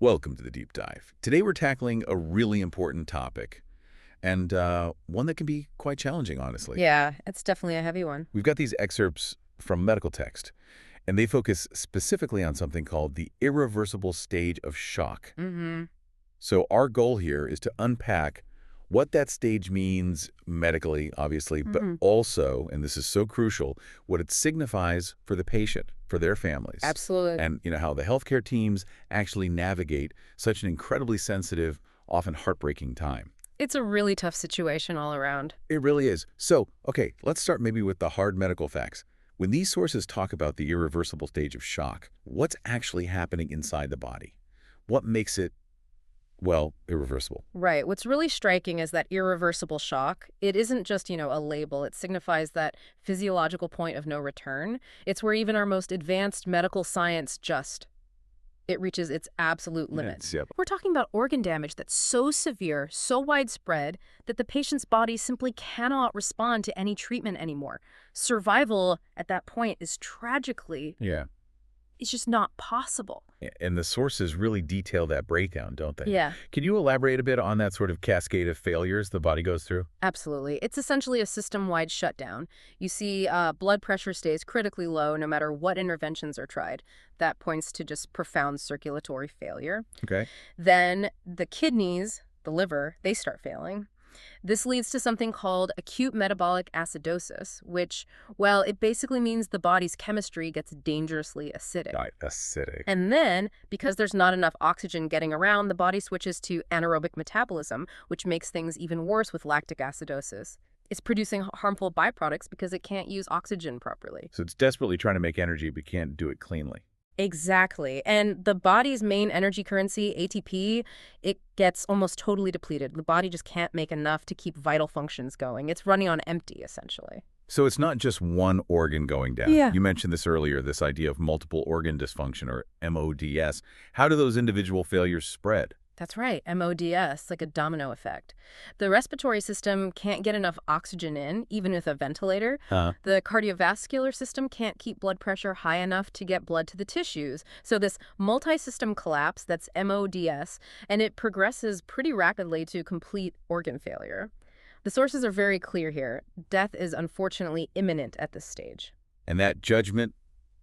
Welcome to the Deep Dive. Today we're tackling a really important topic, and one that can be quite challenging, honestly. Yeah, it's definitely a heavy one. We've got these excerpts from medical text, and they focus specifically on something called the irreversible stage of shock. Mm-hmm. So our goal here is to unpack what that stage means medically, obviously, but Mm-hmm. also, and this is so crucial, what it signifies for the patient, for their families. Absolutely. And how the healthcare teams actually navigate such an incredibly sensitive, often heartbreaking time. It's a really tough situation all around. It really is. So, okay, let's start maybe with the hard medical facts. When these sources talk about the irreversible stage of shock, what's actually happening inside the body? What makes it, well, irreversible? Right. What's really striking is that irreversible shock. It isn't just, a label. It signifies that physiological point of no return. It's where even our most advanced medical science it reaches its absolute limits. Yep. We're talking about organ damage that's so severe, so widespread, that the patient's body simply cannot respond to any treatment anymore. Survival at that point is Yeah. it's just not possible. And the sources really detail that breakdown, don't they? Yeah. Can you elaborate a bit on that sort of cascade of failures the body goes through? Absolutely. It's essentially a system-wide shutdown. You see blood pressure stays critically low no matter what interventions are tried. That points to just profound circulatory failure. Okay. Then the kidneys, the liver, they start failing. This leads to something called acute metabolic acidosis, which, well, it basically means the body's chemistry gets dangerously acidic. Right, acidic. And then, because there's not enough oxygen getting around, the body switches to anaerobic metabolism, which makes things even worse with lactic acidosis. It's producing harmful byproducts because it can't use oxygen properly. So it's desperately trying to make energy, but can't do it cleanly. Exactly. And the body's main energy currency, ATP, it gets almost totally depleted. The body just can't make enough to keep vital functions going. It's running on empty, essentially. So it's not just one organ going down. Yeah. You mentioned this earlier, this idea of multiple organ dysfunction, or MODS. How do those individual failures spread? That's right, MODS, like a domino effect. The respiratory system can't get enough oxygen in, even with a ventilator. Huh? The cardiovascular system can't keep blood pressure high enough to get blood to the tissues. So this multi-system collapse, that's MODS, and it progresses pretty rapidly to complete organ failure. The sources are very clear here. Death is unfortunately imminent at this stage. And that judgment,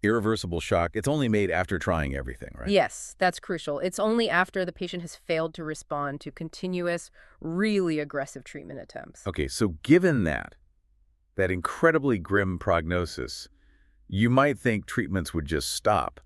irreversible shock, it's only made after trying everything, right? Yes, that's crucial. It's only after the patient has failed to respond to continuous, really aggressive treatment attempts. Okay, so given that incredibly grim prognosis, you might think treatments would just stop.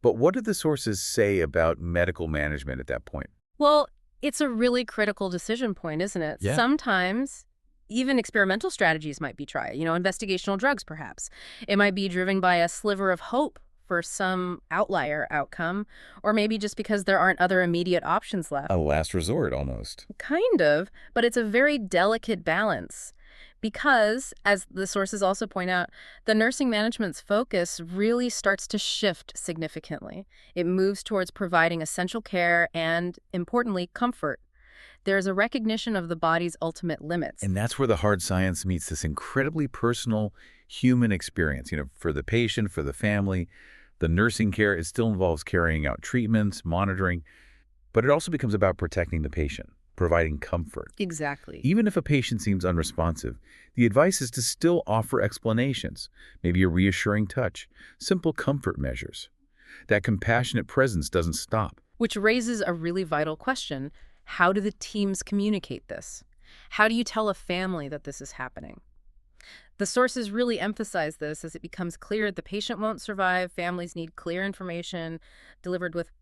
But what do the sources say about medical management at that point? Well, it's a really critical decision point, isn't it? Yeah. Sometimes even experimental strategies might be tried, investigational drugs perhaps. It might be driven by a sliver of hope for some outlier outcome, or maybe just because there aren't other immediate options left. A last resort, almost. Kind of, but it's a very delicate balance. Because, as the sources also point out, the nursing management's focus really starts to shift significantly. It moves towards providing essential care and, importantly, comfort. There's a recognition of the body's ultimate limits. And that's where the hard science meets this incredibly personal human experience. For the patient, for the family, the nursing care, it still involves carrying out treatments, monitoring, but it also becomes about protecting the patient, providing comfort. Exactly. Even if a patient seems unresponsive, the advice is to still offer explanations, maybe a reassuring touch, simple comfort measures. That compassionate presence doesn't stop. Which raises a really vital question. How do the teams communicate this? How do you tell a family that this is happening? The sources really emphasize this as it becomes clear the patient won't survive. Families need clear information delivered with,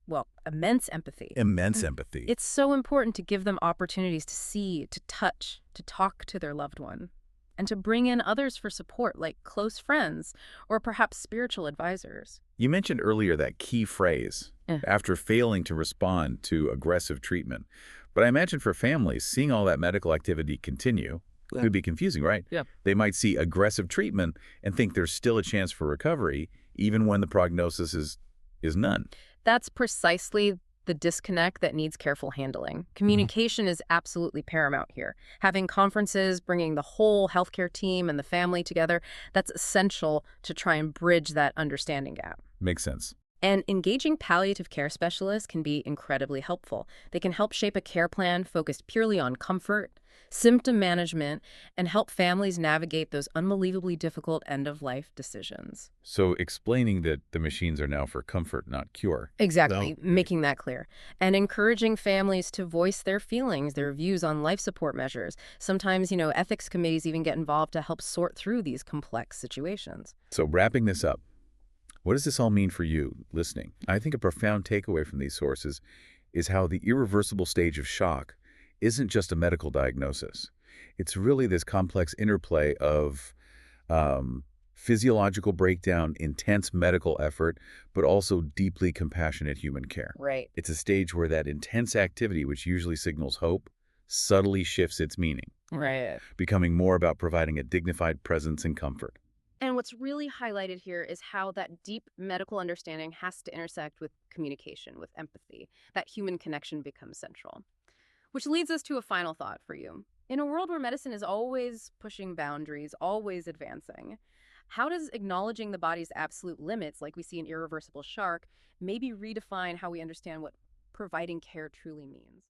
immense empathy. Immense empathy. It's so important to give them opportunities to see, to touch, to talk to their loved one, and to bring in others for support, like close friends or perhaps spiritual advisors. You mentioned earlier that key phrase, after failing to respond to aggressive treatment. But I imagine for families, seeing all that medical activity continue could be confusing, right? Yeah. They might see aggressive treatment and think there's still a chance for recovery, even when the prognosis is none. That's precisely the disconnect that needs careful handling. Communication is absolutely paramount here. Having conferences, bringing the whole healthcare team and the family together, that's essential to try and bridge that understanding gap. Makes sense. And engaging palliative care specialists can be incredibly helpful. They can help shape a care plan focused purely on comfort, symptom management, and help families navigate those unbelievably difficult end-of-life decisions. So explaining that the machines are now for comfort, not cure. Exactly, Well, making that clear. And encouraging families to voice their feelings, their views on life support measures. Sometimes, ethics committees even get involved to help sort through these complex situations. So wrapping this up, what does this all mean for you listening? I think a profound takeaway from these sources is how the irreversible stage of shock isn't just a medical diagnosis. It's really this complex interplay of physiological breakdown, intense medical effort, but also deeply compassionate human care. Right. It's a stage where that intense activity, which usually signals hope, subtly shifts its meaning, Right. becoming more about providing a dignified presence and comfort. And what's really highlighted here is how that deep medical understanding has to intersect with communication, with empathy. That human connection becomes central. Which leads us to a final thought for you. In a world where medicine is always pushing boundaries, always advancing, how does acknowledging the body's absolute limits, like we see in Irreversible Shark, maybe redefine how we understand what providing care truly means?